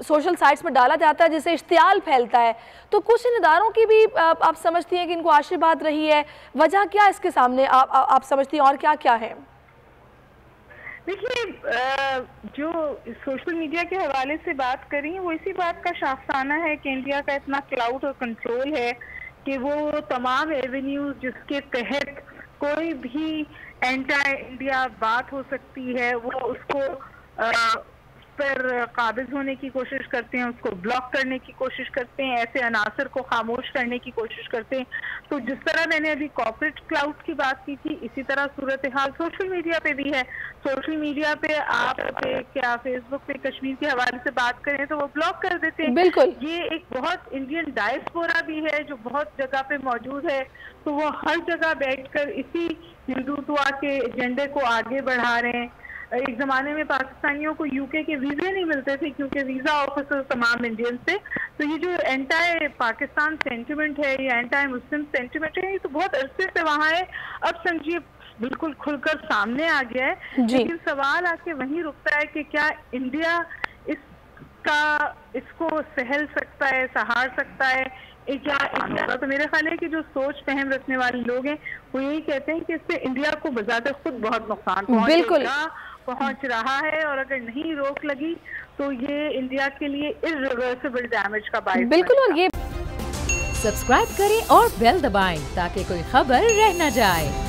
Social sites में डाला जाता है जिससे इश्तियाल फैलता है। तो कुछ इन इदारों की भी आप समझती हैं कि इनको आशीर्वाद रही है, वजह क्या इसके सामने आप समझती हैं और क्या क्या है? देखिए, जो सोशल मीडिया के हवाले से बात करी वो इसी बात का शाफसाना है कि इंडिया का इतना क्लाउड और कंट्रोल है कि वो तमाम एवेन्यूज जिसके तहत कोई भी एंटी इंडिया बात हो सकती है वो उसको पर काबिज होने की कोशिश करते हैं, उसको ब्लॉक करने की कोशिश करते हैं, ऐसे अनासर को खामोश करने की कोशिश करते हैं। तो जिस तरह मैंने अभी कॉर्पोरेट क्लाउड की बात की थी, इसी तरह सूरत हाल सोशल मीडिया पे भी है। सोशल मीडिया पे आप क्या फेसबुक पे कश्मीर के हवाले से बात करें तो वो ब्लॉक कर देते हैं। बिल्कुल, ये एक बहुत इंडियन डायस्पोरा भी है जो बहुत जगह पे मौजूद है, तो वो हर जगह बैठकर इसी हिंदुत्व के एजेंडे को आगे बढ़ा रहे हैं। एक जमाने में पाकिस्तानियों को यूके के वीजे नहीं मिलते थे क्योंकि वीजा ऑफिसर तमाम इंडियन थे। तो ये जो एंटी पाकिस्तान सेंटिमेंट है या एंटी मुस्लिम सेंटिमेंट है, ये तो बहुत अरसे से वहाँ है। अब समझिए बिल्कुल खुलकर सामने आ गया है। लेकिन सवाल आके वहीं रुकता है कि क्या इंडिया इसको सहल सकता है, सहार सकता है क्या इंडिया? तो मेरा ख्याल है कि जो सोच फहम रखने वाले लोग हैं वो यही कहते हैं कि इससे इंडिया को बजाते खुद बहुत नुकसान पहुंच रहा है, और अगर नहीं रोक लगी तो ये इंडिया के लिए इर्रिवर्सिबल डैमेज का बाइस बिल्कुल। और ये सब्सक्राइब करें और बेल दबाएं ताकि कोई खबर रह न जाए।